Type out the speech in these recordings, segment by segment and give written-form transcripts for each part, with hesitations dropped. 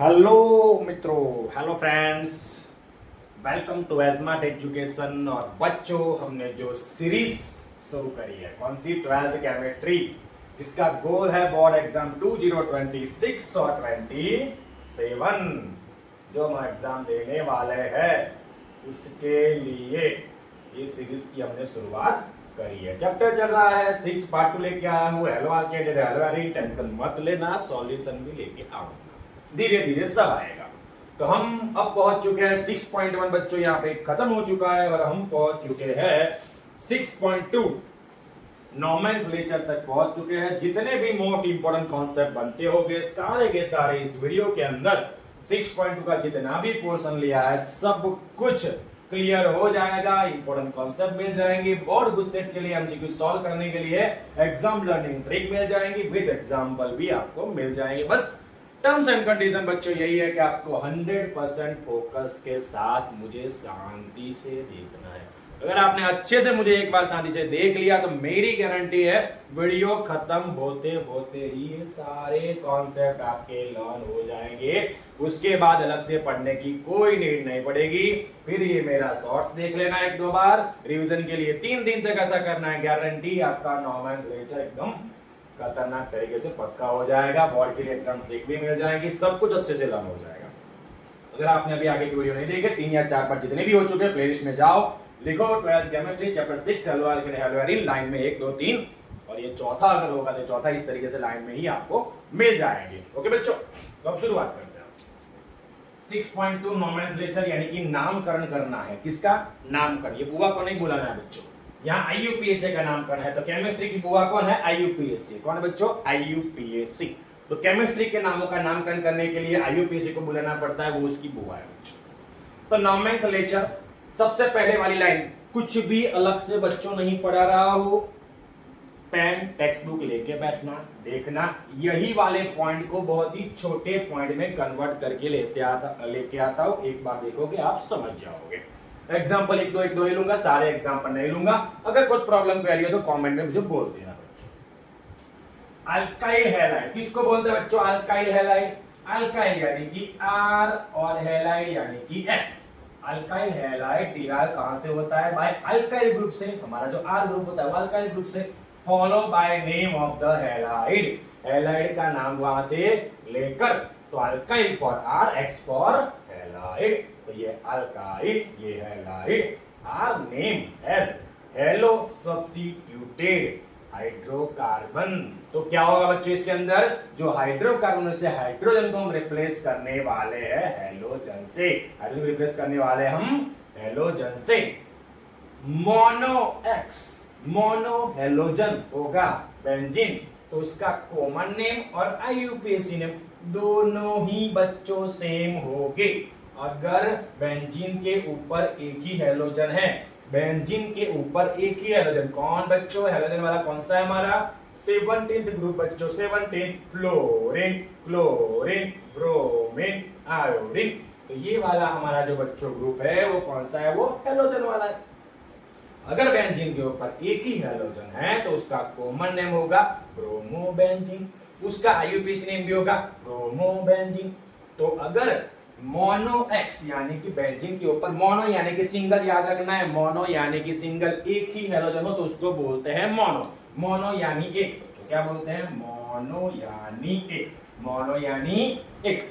Hello मित्रों, hello friends, welcome to smart education. और बच्चों, हमने जो सीरीज शुरू करी है, कौन सी? 12th केमिस्ट्री, जिसका गोल है बोर्ड एग्जाम 2026 और 27 जो हम एग्जाम देने वाले हैं, उसके लिए ये सीरीज की हमने शुरुआत करी है। चैप्टर चल रहा है 6, पार्ट 2 लेके आया हूँ, हेलो आर्केड, हेलो अरे, टेंशन मत लेना, सॉल्यूशन भी लेके आऊंगा, धीरे धीरे सब आएगा। तो हम अब पहुंच चुके हैं 6.1 बच्चों, यहाँ पे खत्म हो चुका है और हम पहुंच चुके हैं 6.2 नोमेनक्लेचर तक पहुंच चुके हैं। जितने भी मोस्ट इंपोर्टेंट कॉन्सेप्ट बनते होंगे, सारे के सारे इस वीडियो के अंदर 6.2 का जितना भी पोर्शन लिया है, सब कुछ क्लियर हो जाएगा। इंपोर्टेंट कॉन्सेप्ट मिल जाएंगे, बोर्ड गुड सेट के लिए एमसीक्यू सॉल्व करने के लिए एग्जाम लर्निंग ट्रिक मिल जाएंगी, विद एग्जांपल भी आपको मिल जाएंगे। बस टर्म्स एंड कंडीशन बच्चों यही है कि आपको 100% फोकस के साथ मुझे शांति से देखना है। अगर आपने अच्छे से मुझे एक बार शांति से देख लिया तो मेरी गारंटी है वीडियो खत्म होते होते ही ये सारे कॉन्सेप्ट आपके लर्न हो जाएंगे। उसके बाद अलग से पढ़ने की कोई नीड नहीं पड़ेगी। फिर ये मेरा शॉर्ट्स देख लेना एक दो बार, रिवीजन के लिए 3 दिन तक ऐसा करना है। गारंटी आपका नोमेनक्लेचर एकदम खतरनाक तरीके से पक्का हो जाएगा। बोर्ड के लिए एग्जाम ट्रिक भी मिल जाएगी, सब कुछ अच्छे से लर्न हो जाएगा। अगर आपने अभी आगे की वीडियो नहीं देखे, 3 या 4 बार जितने भी हो चुके, प्लेलिस्ट में जाओ, लिखो 12th केमिस्ट्री चैप्टर 6 हेलोअरिन, लाइन में 1 2 3, और ये चौथा अगर होगा तो चौथा इस तरीके से लाइन में ही आपको मिल जाएंगे। ओके बच्चों, तो अब शुरुआत करते हैं। 6.2 नोमेनक्लेचर यानी कि नामकरण करना है। किसका नामकरण? ये बुआ को नहीं बुलाना है बच्चों, यहाँ आईयूपीएससी का नामकरण है। तो केमिस्ट्री की बुआ कौन है? आईयूपीएससी। कौन है बच्चों? आईयूपीएससी। तो केमिस्ट्री के नामों का नामकरण करने के लिए आईयूपीएससी को बुलाना पड़ता है, वो उसकी बुआ है बच्चों। तो नोमेनक्लेचर, सबसे पहले वाली लाइन, कुछ भी अलग से बच्चों नहीं पढ़ा रहा हो, पेन टेक्स्ट बुक लेके बैठना, देखना, यही वाले पॉइंट को बहुत ही छोटे पॉइंट में कन्वर्ट करके लेके आता हूं। एक बार देखोगे आप समझ जाओगे। एग्जाम्पल एक दो ही लूंगा, सारे एग्जाम्पल नहीं लूंगा। अगर कुछ प्रॉब्लम क्वेरी हो तो कमेंट में मुझे बोल देना बच्चों। अल्काइल हैलाइड किसको बोलते हैं बच्चों? Alkyl halide. अल्काइल यानी कि आर और हैलाइड यानी कि एक्स। अल्काइल हैलाइड डिराइव कहां से होता है? बाय अल्काइल ग्रुप से। हमारा जो आर ग्रुप होता है वो अल्काइल ग्रुप से, follow by name of the halide. Halide का नाम वहां से लेकर, तो alkyl for R, X for halide. तो ये अल्काइल, ये halide are name as halo substituted hydrocarbon. तो क्या होगा बच्चों इसके अंदर? जो हाइड्रोकार्बन से हाइड्रोजन को हम रिप्लेस करने वाले हैं हैलोजन से। हाइड्रोजन रिप्लेस करने वाले हम हैलोजन से। मोनो एक्स, मोनो हैलोजन होगा बेंजीन, तो उसका कॉमन नेम और आईयूपीएसी नेम दोनों ही बच्चों सेम होंगे। अगर बेंजीन के ऊपर एक ही हैलोजन है, बेंजीन के ऊपर एक ही हैलोजन, कौन बच्चों? हैलोजन वाला कौन सा है हमारा? 17th ग्रुप बच्चों, 17 फ्लोरीन, क्लोरीन, ब्रोमीन, आयोडीन। तो ये वाला हमारा जो बच्चों ग्रुप है वो कौन सा है? वो हैलोजन वाला है। अगर बेंजीन के ऊपर एक ही हैलोजन है तो उसका कॉमन नेम होगा ब्रोमोबेंजीन, उसका आईयूपीएसी नेम भी होगा ब्रोमोबेंजीन। तो अगर मोनो एक्स यानी कि बेंजीन के ऊपर, मोनो यानी कि सिंगल, याद रखना है, मोनो यानी कि सिंगल, एक ही हैलोजन हो तो उसको बोलते हैं मोनो। मोनो यानी एक, तो क्या बोलते हैं? मोनो यानी एक, मोनो यानी एक।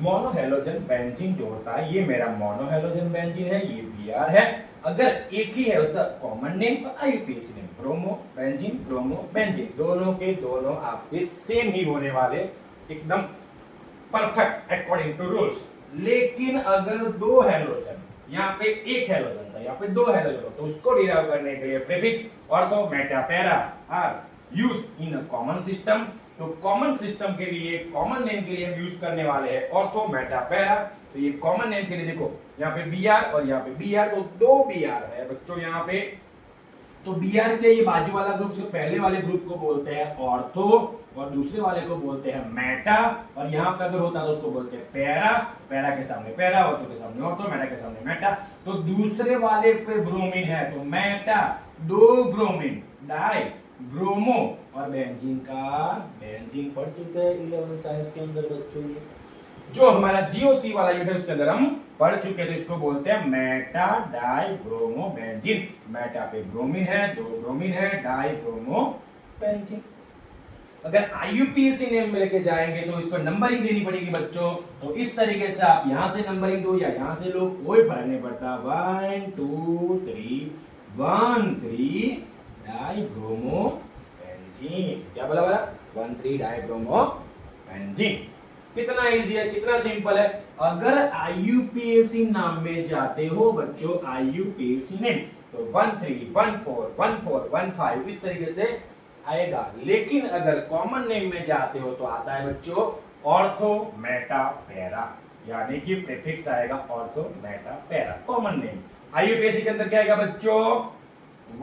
मोनो हैलोजन बेंजीन जो होता है, ये मेरा मोनो हैलोजन बेंजीन है, ये Br है। अगर एक ही है तो कॉमन नेम और IUPAC name bromo benzene, bromo benzene, दोनों के दोनों आपके सेम ही होने वाले, एकदम परफेक्ट अकॉर्डिंग टू रूल्स। लेकिन अगर दो हैलोजन, यहाँ पे एक हैलोजन था, यहाँ पे दो हैलोजन, तो उसको डिराइव करने के लिए prefix ortho, meta, para are use in a common system. तो कॉमन सिस्टम के लिए, कॉमन नेम के लिए हम यूज करने वाले हैं ऑर्थो, मेटा, पैरा। तो ये कॉमन नेम के लिए देखो, यहाँ पे Br और यहाँ पे Br, तो 2 Br है बच्चों यहाँ पे। तो Br के ये बाजू वाला ग्रुप से पहले वाले ग्रुप को बोलते हैं ऑर्थो और दूसरे वाले को बोलते हैं मेटा, और यहाँ पे अगर होता है तो उसको बोलते हैं पैरा। पैरा के सामने पैरा, ऑर्थो के सामने ऑर्थो, मेटा के सामने मेटा। तो दूसरे वाले पे ब्रोमीन है तो मेटा, 2 ब्रोमीन, डाई ब्रोमो, और बेंजीन का बेंजीन पढ़ चुके हैं 11 साइंस के अंदर बच्चों। जो हमारा जीओसी वाला यूनिट है उसके अंदर हम पढ़ चुके थे, इसको बोलते हैं मेटा डाइब्रोमो बेंजीन। मेटा पे ब्रोमीन है, 2 ब्रोमीन है, डाइब्रोमो बेंजीन। अगर आईयूपीएसी नेम में लेके जाएंगे तो इसको नंबरिंग देनी पड़ेगी बच्चों। तो इस तरीके से आप यहां से नंबरिंग दो या यहां से लो, कोई फर्क नहीं पड़ता। 1 2 3 1 3 डाइब्रोमो बेंजीन। क्या बोला बोला 1 3 डाइब्रोमो बेंजीन। कितना इजी है, कितना सिंपल है। अगर आईयूपीएसी नाम में जाते हो बच्चों, आईयूपीएसी नेम, तो 1 3 1 4 1 4 1 5 इस तरीके से आएगा। लेकिन अगर कॉमन नेम में जाते हो तो आता है बच्चों ऑर्थो मेटा पैरा, यानी कि प्रीफिक्स आएगा ortho meta para, common name. IUPAC के अंदर क्या आएगा बच्चों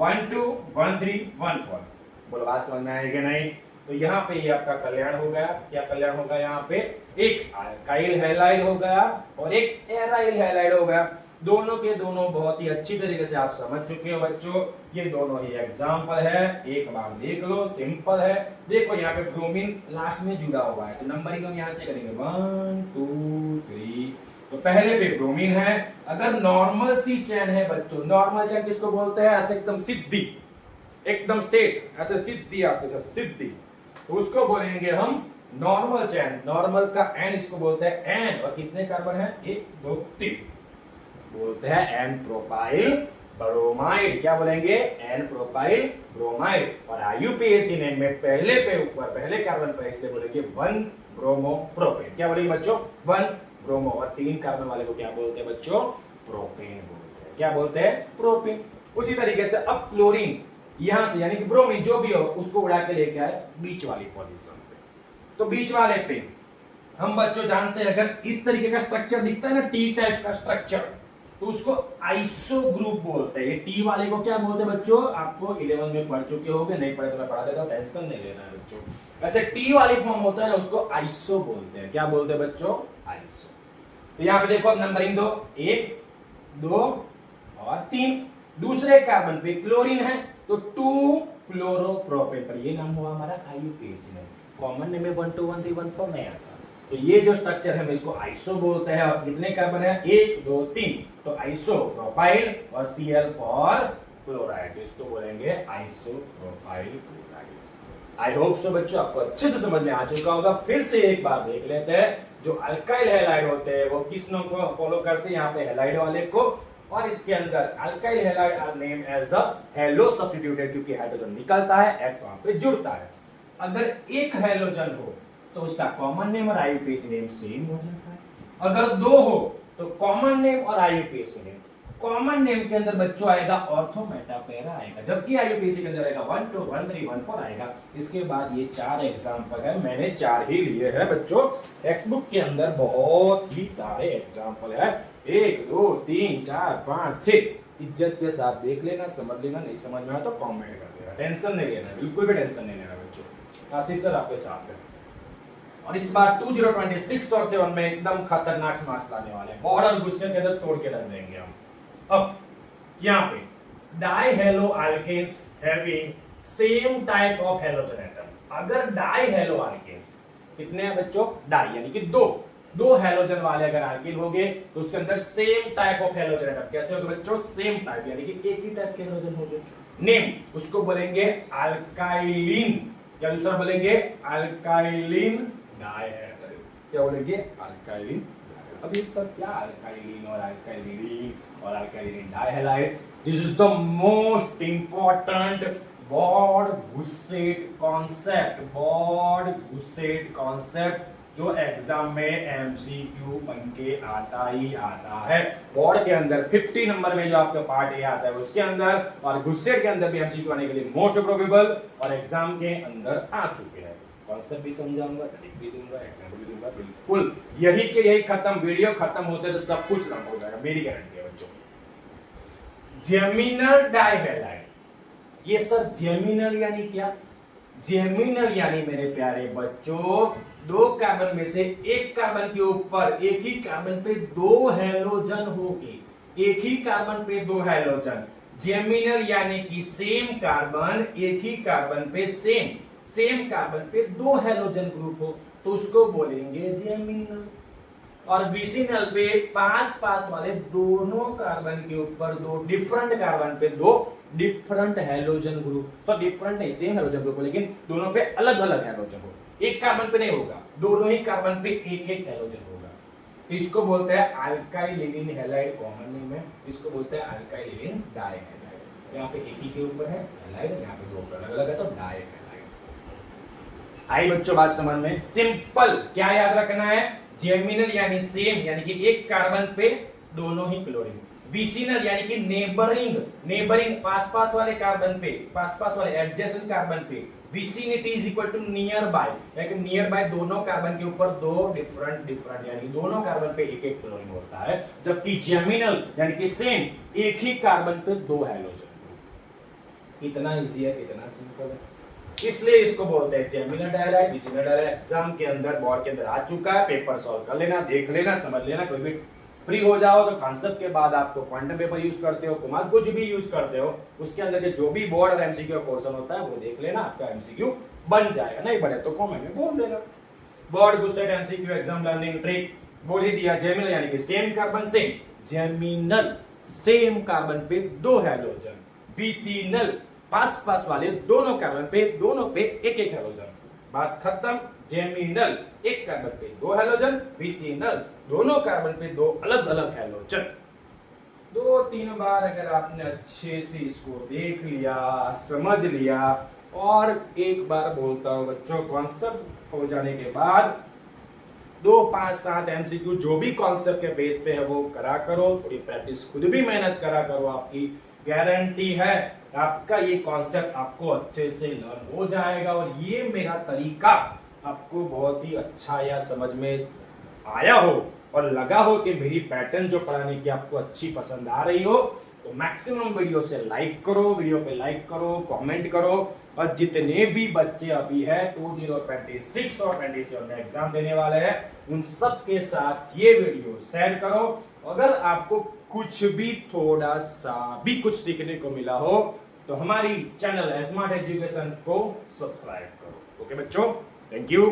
1 2 1 3 1 4। बोलो बात समझ में आएगी नहीं? तो यहाँ पे ये आपका कल्याण हो गया। क्या कल्याण होगा? यहाँ पे एक अल्काइल हैलाइड हो गया और एक एराइल हैलाइड हो गया। दोनों के दोनों बहुत ही अच्छी तरीके से आप समझ चुके हो बच्चों। ये दोनों ही एग्जांपल है, एक बार देख लो, सिंपल है। देखो यहाँ पे ब्रोमीन लास्ट में जुड़ा हुआ है, तो नंबरिंग हम यहाँ से करेंगे 1 2 3। तो पहले पे ब्रोमीन है। अगर नॉर्मल सी चेन है बच्चों, नॉर्मल चेन किसको बोलते हैं? ऐसे एकदम सीधी, एकदम स्ट्रेट, ऐसे सीधी, आपके सीधी, तो उसको बोलेंगे हम नॉर्मल चेन। नॉर्मल का एन इसको बोलते हैं एन। और कितने कार्बन है? 1 2 3, बोलते हैं एन प्रोपाइल ब्रोमाइड। क्या बोलेंगे? N propyl bromide. और आईयूपीएसी नेम में पहले पे ऊपर पहले कार्बन पर इसलिए बोलेंगे 1 ब्रोमो प्रोपेन। क्या बोलेंगे बच्चों? 1 ब्रोमो। और 3 कार्बन वाले को क्या बोलते हैं बच्चों? प्रोपेन बोलते हैं। क्या बोलते हैं? प्रोपेन। उसी तरीके से अब क्लोरीन यहां से, यानी कि ब्रोमीन जो भी हो, उसको उड़ा के लेके आए बीच वाली पोजीशन पे। तो बीच वाले पे हम बच्चों जानते हैं, अगर इस तरीके का स्ट्रक्चर दिखता है ना, टी टाइप का स्ट्रक्चर, तो उसको आइसो ग्रुप बोलते हैं। टी वाले को क्या बोलते हैं बच्चों? आपको 11 में पढ़ चुके होंगे, नहीं पढ़े तो मैं पढ़ा देता हूं, टेंशन नहीं लेना है बच्चों। वैसे टी वाली फॉर्म होता है उसको आइसो बोलते हैं। क्या बोलते हैं बच्चों? आइसो। तो यहाँ पे देखो अब नंबरिंग दो, 1 2 और 3। दूसरे कार्बन पे क्लोरीन है तो 2 क्लोरोप्रोपेन पर ये नाम हुआ हमारा आईयूपीएसी नेम। कॉमन नेम में 1 2 1 3 1 4 नहीं आता। तो ये जो स्ट्रक्चर है हम इसको आइसो बोलते हैं। और कितने कार्बन है? 1 2 3, तो आइसो प्रोपाइल और Cl फॉर क्लोराइड, इसको बोलेंगे iso propyl chloride. I hope so बच्चों आपको अच्छे से समझ में आ चुका होगा। फिर से एक बार देख लेते हैं। जो अल्काइल हैलाइड होते हैं वो किस नाम को फॉलो करते हैं? यहाँ पे हैलाइड वाले को। और इसके अंदर alkyl halide are name as a halo substituted, क्योंकि हाइड्रोजन निकलता है, X वहां पे जुड़ता है। अगर एक हैलोजन हो तो उसका कॉमन नेम और आईयूपीएसी नेम सेम हो जाता है। अगर 2 हो तो कॉमन नेम और आईयूपीएसी नेम, कॉमन नेम के अंदर बच्चों आएगा ऑर्थो मेटा पैरा आएगा, जबकि आईयूपीएसी के अंदर आएगा 1 2 1 3 1 4 आएगा। इसके बाद ये 4 एग्जांपल है, मैंने 4 ही लिए हैं बच्चों। टेक्स्ट बुक के अंदर बहुत ही सारे एग्जांपल है, 1 2 3 4 5 6। इज्जत के साथ देख लेना, समझ लेना, नहीं समझ में आया तो कमेंट कर देना, टेंशन नहीं लेना, बिल्कुल भी टेंशन नहीं लेना बच्चों। आशीष सर आपके साथ है। और इस बार 2026 और 7 में एकदम खतरनाक मार्क्स लाने वाले हैं। बॉर्डर क्वेश्चन के अंदर तोड़ के रख देंगे हम। अब यहाँ पे dihalo alkanes having same type of halogen atom. अगर डाइहेलो अल्केन्स कितने हैं बच्चों? डाई यानी कि दो हैलोजन वाले अगर अल्कीन होंगे तो उसके अंदर same type of halogen atom. कैसे होगा बच्चों? सेम टाइप, यानी कि एक ही टाइप के हैलोजन होंगे। नेम उसको बोलेंगे अल्काइलिन, या दूसरा बोलेंगे अल्काइलिन डाइहेड्रल। क्या बोलेंगे? अल्काइलिन। अब ये सब क्या अल्काइलिन और अल्काइलिन और alkylene dihalide, this is the most important बॉर्ड-गुसेट कॉन्सेप्ट। बॉर्ड-गुसेट कॉन्सेप्ट जो एग्जाम में एमसीक्यू बन के आता ही आता है। बोर्ड के अंदर 50 नंबर में जो आपका पार्ट ए आता है उसके अंदर, और गुस्सेट के अंदर भी एमसीक्यू आने के लिए मोस्ट प्रोबेबल और एग्जाम के अंदर आ चुके हैं। कॉन्सेप्ट भी समझाऊंगा, ट्रिक भी दूंगा, एग्जाम्पल भी दूंगा, बिल्कुल यही के यही खत्म। वीडियो खत्म होते तो सब कुछ खत्म हो जाएगा, मेरी गारंटी है बच्चों। जेमिनल डाइहैलाइड, ये सर जेमिनल यानी क्या? जेमिनल यानी मेरे प्यारे बच्चों 2 कार्बन में से एक कार्बन के ऊपर एक ही कार्बन पे 2 हैलोजन होंगे। एक ही कार्बन पे 2 हैलोजन। जेमिनल यानी कि सेम कार्बन, एक ही कार्बन पे सेम कार्बन पे 2 हैलोजन ग्रुप हो तो उसको बोलेंगे जेमिनल। और विसिनल पे पास वाले दोनों कार्बन के ऊपर दो डिफरेंट कार्बन पे दो डिफरेंट हैलोजन ग्रुप, तो डिफरेंट नहीं सेम हैलोजन ग्रुप, लेकिन दोनों पे अलग अलग हैलोजन हो, एक कार्बन पे नहीं होगा, दोनों ही कार्बन पे एक एक हैलोजन होगा। इसको बोलते हैं alkyl living halide, common name है, इसको बोलते हैं अल्काइल लिविन डाइहैलाइड। यहाँ पे एक ही के ऊपर है हैलाइड, यहाँ पे दो अलग अलग है तो डाइहैलाइड। आई बच्चों बात समझ में? सिंपल, क्या याद रखना है? जेमिनल यानी सेम, यानी कि एक कार्बन पे दोनों ही क्लोरीन। विसिनल यानी कि नेबरिंग, नेबरिंग पास वाले कार्बन पे, पास वाले एडजेसेंट कार्बन पे। Vicinity is equal to near by, यानी कि नियर बाय दोनों कार्बन के ऊपर दो डिफरेंट यानी दोनों कार्बन पे एक एक क्लोरीन होता है, जबकि जेमिनल यानी कि सेम एक ही कार्बन पे दो हैलोजन। इतना इजी है, इतना सिंपल है, इसलिए इसको बोलते हैं जेमिनल डाइहैलाइड, विसिनल डाइहैलाइड। एग्जाम के अंदर, बोर्ड के अंदर आ चुका है, पेपर सॉल्व कर लेना, देख लेना, समझ लेना। कोई भी फ्री हो जाओ तो कॉन्सेप्ट के बाद आपको क्वांटम पेपर यूज करते हो, कुमार कुछ भी यूज करते हो, उसके अंदर के जो भी बोर्ड और एमसीक्यू पोर्शन होता है वो देख लेना, आपका एमसीक्यू बन जाएगा। नहीं बने तो कमेंट में बोल देना। Board good set MCQ exam learning trick बोल ही दिया। जेमिनल यानी कि सेम कार्बन से, जेमिनल सेम कार्बन पे दो हैलोजन। विसिनल पास वाले दोनों कार्बन पे, दोनों पे एक एक हैलोजन। बात खत्म। जेमिनल एक कार्बन पे दो हैलोजन, विसिनल दोनों कार्बन पे दो अलग अलग हैलोजन। 2-3 बार अगर आपने अच्छे से इसको देख लिया, समझ लिया, और एक बार बोलता हूं बच्चों, कॉन्सेप्ट हो जाने के बाद 2, 5, 7 एमसीक्यू जो भी कॉन्सेप्ट के बेस पे है वो करा करो, थोड़ी प्रैक्टिस खुद भी मेहनत करा करो, आपकी गारंटी है आपका ये कॉन्सेप्ट आपको अच्छे से लर्न हो जाएगा। और ये मेरा तरीका आपको बहुत ही अच्छा या समझ में आया हो और लगा हो कि मेरी पैटर्न जो पढ़ाने की आपको अच्छी पसंद आ रही हो, तो मैक्सिमम वीडियो से लाइक करो, वीडियो पे लाइक करो, कमेंट करो। और जितने भी बच्चे अभी है 2026 और 27 में एग्जाम देने वाले हैं, उन सब के साथ ये वीडियो शेयर करो। अगर आपको कुछ भी थोड़ा सा भी कुछ सीखने को मिला हो तो हमारी चैनल स्मार्ट एजुकेशन को सब्सक्राइब करो। ओके बच्चों, थैंक यू।